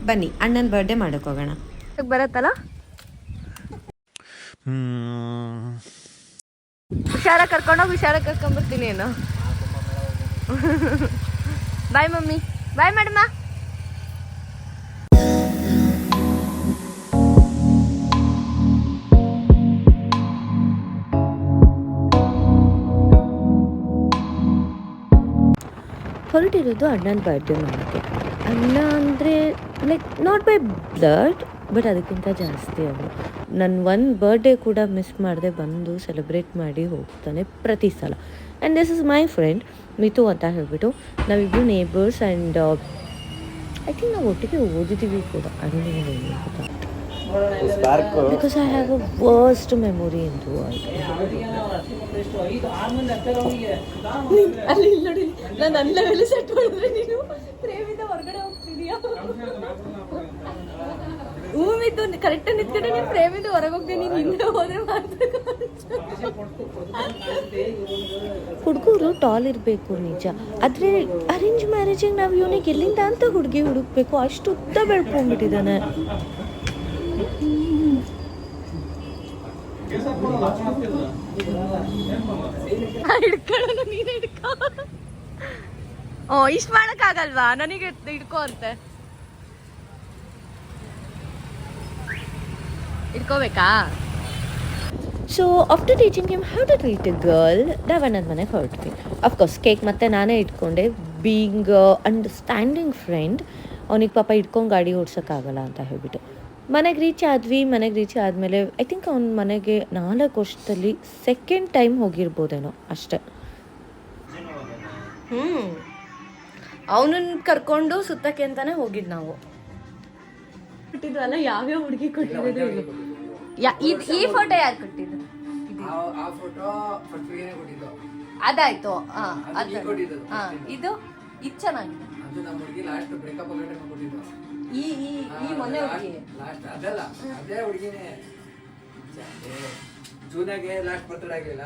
ಬನ್ನಿ ಅಣ್ಣನ ಬರ್ಡೇ ಮಾಡೋಕೆ ಹೋಗೋಣ. ಬರತ್ತಲ್ಲ, ಹುಷಾರಾಗಿ ಕರ್ಕೊಂಡೋಗಿ ಹುಷಾರಾಗಿ ಕರ್ಕೊಂಡ್ಬರ್ತೀನಿ ಏನು. ಬಾಯ್ ಮಮ್ಮಿ, ಬಾಯ್ ಮೇಡಮ್ಮ. ಹೊರಟಿರೋದು ಅಣ್ಣನ ಬರ್ಡೇ ಮಾಡೋಕ್ಕೆ. ಅಣ್ಣ ಅಂದರೆ like not by blood, but ಅದಕ್ಕಿಂತ ಜಾಸ್ತಿ ಅವನು. ನನ್ನ ಒಂದು ಬರ್ಡೇ ಕೂಡ ಮಿಸ್ ಮಾಡದೆ ಬಂದು ಸೆಲೆಬ್ರೇಟ್ ಮಾಡಿ ಹೋಗ್ತಾನೆ ಪ್ರತಿ ಸಲ. And this is my friend Mitu ಅಂತ ಹೇಳಿಬಿಟ್ಟು. ನಾವಿಬ್ಬರು ನೇಬರ್ಸ್ ಆ್ಯಂಡ್ ಐ ಥಿಂಕ್ ನಾವು ಒಟ್ಟಿಗೆ ಓದಿದ್ದೀವಿ ಕೂಡ. Because I have a worst memory in the world. ಅಲ್ಲಿ ನೋಡಿ, ನಾನು ನನ್ನ ಲೆವೆಲ್ ಸೆಟ್ ಮಾಡಿದ್ರೆ ನೀನು ಪ್ರೇಮಿಂದ ಹೊರಗಡೆ ಹೋಗ್ತಿದೀಯಾ. ಹೂವಿದ್ದು ಕರೆಕ್ಟಾಗಿ ನಿಂತ್ಕೊಂಡೆ, ನೀನು ಪ್ರೇಮಿಂದ ಹೊರಗೆ ಹೋಗ್ತೀನಿ. ನೀನು ಹಿಂದೆ ಹೋದ್ರೆ ಮಾತ್ರ. ಹುಡುಗರು ಟಾಲ್ ಇರಬೇಕು ನಿಜ, ಆದರೆ ಅರೇಂಜ್ ಮ್ಯಾರೇಜಿಗೆ ನಾವು ಇವನಿಗೆ ಎಲ್ಲಿಂದ ಅಂತ ಹುಡುಗಿ ಹುಡುಕ್ಬೇಕು, ಅಷ್ಟು ಉದ್ದ ಬೆಳ್ಕೊಂಡ್ಬಿಟ್ಟಿದ್ದಾನೆ. ಹಿಡ್ಕೊಳ್ಳೋಣ, ನೀನೇ ಹಿಡ್ಕೊ. ಇಷ್ಟು ಮಾಡೋಕ್ಕಾಗಲ್ವಾ? ನನಗೆ ಹಿಡ್ಕೊ ಅಂತೆ. ಹಿಡ್ಕೋಬೇಕಾ? So after teaching him how to treat a girl, ನಾವು ನನ್ನ ಮನೆಗೆ ಹೊರಟ್ವಿ. ಅಫ್ಕೋರ್ಸ್ ಕೇಕ್ ಮತ್ತೆ ನಾನೇ ಇಟ್ಕೊಂಡೆ. ಬೀಯಿಂಗ್ ಅಂಡರ್ಸ್ಟ್ಯಾಂಡಿಂಗ್ ಫ್ರೆಂಡ್, ಅವನಿಗೆ ಪಾಪ ಇಟ್ಕೊಂಡು ಗಾಡಿ ಓಡ್ಸೋಕ್ಕಾಗಲ್ಲ ಅಂತ ಹೇಳ್ಬಿಟ್ಟು ಮನೆಗೆ ರೀಚ್ ಆದ್ವಿ. ಮನೆಗೆ ರೀಚ್ ಆದಮೇಲೆ ಐ ಥಿಂಕ್ ಅವ್ನ ಮನೆಗೆ 4 ವರ್ಷದಲ್ಲಿ ಸೆಕೆಂಡ್ ಟೈಮ್ ಹೋಗಿರ್ಬೋದೇನೋ ಅಷ್ಟೆ. ಅವನನ್ನ ಕರ್ಕೊಂಡು ಸುತ್ತಕ್ಕೆ ಅಂತಾನೆ ಹೋಗಿದ್ದು ನಾವು. ಕೊಟ್ಟಿದ್ವಲ್ಲ, ಯಾವ್ಯಾವ ಹುಡುಗಿ ಕೊಟ್ಟಿರೋದು ಈ ಫೋಟೋ ಯಾರು ಕೊಟ್ಟಿದ್ದು? ಅದಾಯ್ತು. ಇದು ಚೆನ್ನಾಗಿದೆ. ಈ ಮೊನ್ನೆ ಹುಡುಗಿ ಜೂನಾಗೆ ಲಾಸ್ಟ್ ಬರ್ತಡೇ ಆಗಿಲ್ಲ,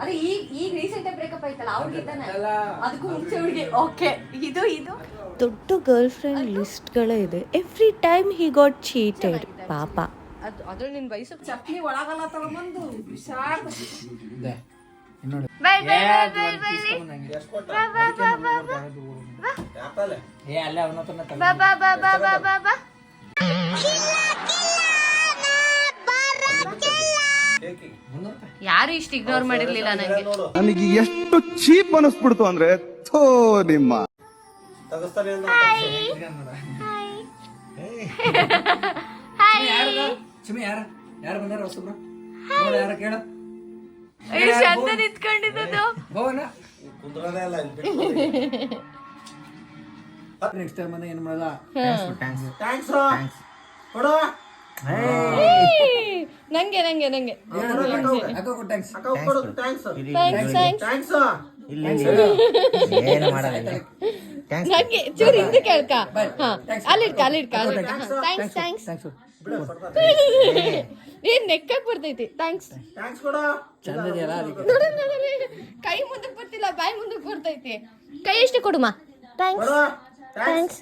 ಅದೇ ಈಗ ರೀಸೆಂಟ್ ಬ್ರೇಕಪ್ ಆಯ್ತಲ್ಲ ಆ ಹುಡುಗಿ ತಾನೆ, ಅದಕ್ಕೂ ಮುಂಚೆ ಹುಡುಗಿ. ಓಕೆ, ಇದು ದೊಡ್ಡ ಗರ್ಲ್ ಫ್ರೆಂಡ್ ಲಿಸ್ಟ್ಗಳೇ ಇದೆ. Every time he got cheated ಪಾಪ. ಅದ್ರ ನಿನ್ ವಯಸ್ಸು ಚಟ್ನಿ ಒಳಗಲ್ಲ ತಗೊಂಬಂದು ಯಾರು ಇಷ್ಟು ಇಗ್ನೋರ್ ಮಾಡಿರ್ಲಿಲ್ಲ ನನಗೆ ಎಷ್ಟು ಚೀಪ್ ಅನಿಸ್ಬಿಡ್ತು ಅಂದ್ರೆ ಥೋ ನಿಮ್ಮ ಯಾರು ಬಂದಾರ ಹೊಸಬ್ರು ಯಾರ ಕೇಳ ಚಂದ ನಿಂತ್ಕೊಂಡಿದ್ದು. ನೆಕ್ಸ್ಟ್ ಟೈಮ್ ಬಂದಾಗ ಏನ್ ಮಾಡಲ್ಲ, ನಂಗೆ ಚೂರು ಹಿಂದೆ ಕೇಳ್ಕ. ಅಲ್ಲಿಡ್ಕ ಥ್ಯಾಂಕ್ಸ್. ಏನ್ ನೆಕ್ಕಕ್ ಬರ್ತೈತಿ. ಥ್ಯಾಂಕ್ಸ್. ಕೈ ಮುಂದಕ್ಕೆ ಬರ್ತಿಲ್ಲ, ಬಾಯಿ ಮುಂದಕ್ಕೆ ಬರ್ತೈತಿ. ಕೈ ಎಷ್ಟೇ ಕೊಡುಮ. ಥ್ಯಾಂಕ್ಸ್.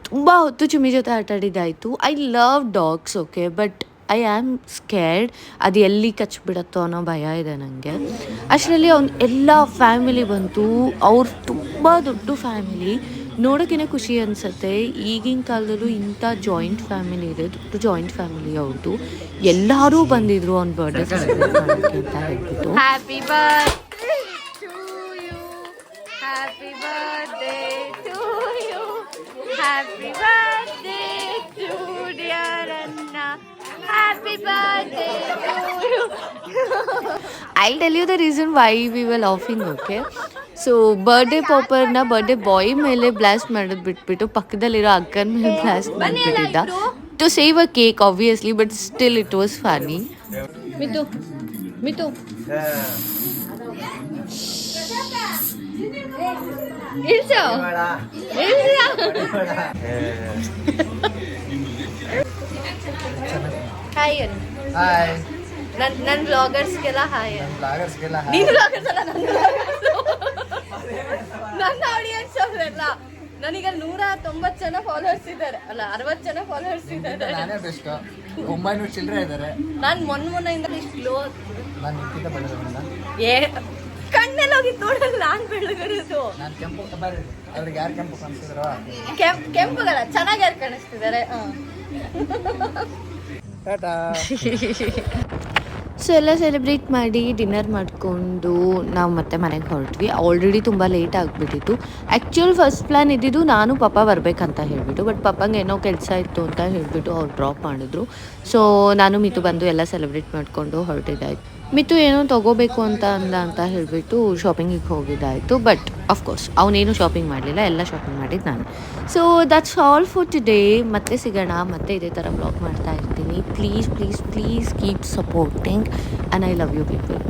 ತುಂಬಾ ಹೊತ್ತು ಚುಮ್ಮಿ ಜೊತೆ ಆಟ ಆಡಿದ್ದಾಯ್ತು. I love dogs, okay, but I am scared ಅದು ಎಲ್ಲಿ ಕಚ್ಬಿಡತ್ತೋ ಅನ್ನೋ ಭಯ ಇದೆ ನನಗೆ. ಅಷ್ಟರಲ್ಲಿ ಎಲ್ಲ ಫ್ಯಾಮಿಲಿ ಬಂತು. ಅವ್ರು ತುಂಬ ದೊಡ್ಡ ಫ್ಯಾಮಿಲಿ, ನೋಡೋಕ್ಕೇ ಖುಷಿ ಅನಿಸುತ್ತೆ. ಈಗಿನ ಕಾಲದಲ್ಲೂ ಇಂಥ ಜಾಯಿಂಟ್ ಫ್ಯಾಮಿಲಿ ಇದೆ, ದೊಡ್ಡ ಜಾಯಿಂಟ್ ಫ್ಯಾಮಿಲಿ ಅವ್ರದ್ದು. ಎಲ್ಲರೂ ಬಂದಿದ್ರು ಅವ್ನ ಬರ್ಡೇ ಸೆಲೆಬ್ರೇಟ್ ಮಾಡೋಕ್ಕೆ ಅಂತ ಹೇಳ್ಬಿಟ್ಟು. Happy birthday to you, happy birthday to you, happy birthday to dear ಅಣ್ಣ, happy birthday to you. I'll tell you the reason why we were laughing, okay? So birthday popper na birthday boy ಮೇಲೆ blast ಮಾಡೋದು ಬಿಟ್ಬಿಟ್ಟು ಪಕ್ಕದಲ್ಲಿರೋ ಅಕ್ಕನ ಮೇಲೆ blast ಮಾಡಿಬಿಟ್ಟಿದ್ದ to save a cake obviously, but still it was funny. Mitu Mitu ಇಳ್ಸೋ hi hi ನನ್ನ ಬ್ಲಾಗರ್ಸ್ಗೆಲ್ಲ hi ಬ್ಲಾಗರ್ಸ್ಗೆಲ್ಲ ನೀನು ಬ್ಲಾಗರ್ಸ್ ಅಲ್ಲ ನನ್ನ ಆಡಿಯನ್ಸ್ ಅವರೆಲ್ಲ ನನಗೆ 190 ಜನ ಫಾಲೋವರ್ಸ್ ಇದ್ದಾರೆ ಅಲ್ಲ 60 ಜನ ಫಾಲೋವರ್ಸ್ ಇದ್ದಾರೆ ನಾನೇ ಬೆಸ್ಟ್ 900 ಚಿಲ್ಲರೆ ಇದ್ದಾರೆ ನಾನು ಮೊನ್ನೆಯಿಂದ ಇಷ್ಟು ಗ್ಲೋ ನಾನು ನಿಂತಿದ್ದ ಬೆಳೆದ ಏ ಕಣ್ಣೆಲ್ಲ ಹೋಗಿತ್ತು ನೋಡಲ್ಲ ನಾನು ಬೆಳಗರದು ನಾನು ಕೆಂಪು ಬರ್ರಿ ಅವ್ರಿಗೆ ಯಾರು ಕೆಂಪು ಕಾಣಿಸಿದ್ರು ಕೆಂಪುಗಳ ಚೆನ್ನಾಗಿ ಯಾರು ಕಾಣಿಸ್ತಿದ್ದಾರೆ ಟಾಟಾ ಸೊ ಎಲ್ಲ ಸೆಲೆಬ್ರೇಟ್ ಮಾಡಿ ಡಿನ್ನರ್ ಮಾಡಿಕೊಂಡು ನಾವು ಮತ್ತೆ ಮನೆಗೆ ಹೊರಟ್ವಿ. ಆಲ್ರೆಡಿ ತುಂಬ ಲೇಟ್ ಆಗಿಬಿಟ್ಟಿತ್ತು. ಆ್ಯಕ್ಚುಲ್ ಫಸ್ಟ್ ಪ್ಲ್ಯಾನ್ ಇದ್ದಿದ್ದು ನಾನು ಪಾಪ ಬರಬೇಕಂತ ಹೇಳಿಬಿಟ್ಟು, ಬಟ್ ಪಾಪಂಗೆ ಏನೋ ಕೆಲಸ ಇತ್ತು ಅಂತ ಹೇಳಿಬಿಟ್ಟು ಅವ್ರು ಡ್ರಾಪ್ ಮಾಡಿದ್ರು. ಸೊ ನಾನು ಮಿತು ಬಂದು ಎಲ್ಲ ಸೆಲೆಬ್ರೇಟ್ ಮಾಡಿಕೊಂಡು ಹೊರಟಿದ್ದಾಯ್ತು. ಮಿತು ಏನೋ ತೊಗೋಬೇಕು ಅಂತ ಹೇಳಿಬಿಟ್ಟು ಶಾಪಿಂಗಿಗೆ ಹೋಗಿದ್ದಾಯಿತು. ಬಟ್ ಅಫ್ಕೋರ್ಸ್ ಅವನೇನು ಶಾಪಿಂಗ್ ಮಾಡಲಿಲ್ಲ, ಎಲ್ಲ ಶಾಪಿಂಗ್ ಮಾಡಿದ್ದು ನಾನು. So that's all for today. ಮತ್ತೆ ಸಿಗೋಣ, ಮತ್ತೆ ಇದೇ ಥರ ಬ್ಲಾಗ್ ಮಾಡ್ತಾ ಇರ್ತೀನಿ. Please please please keep supporting and I love you people.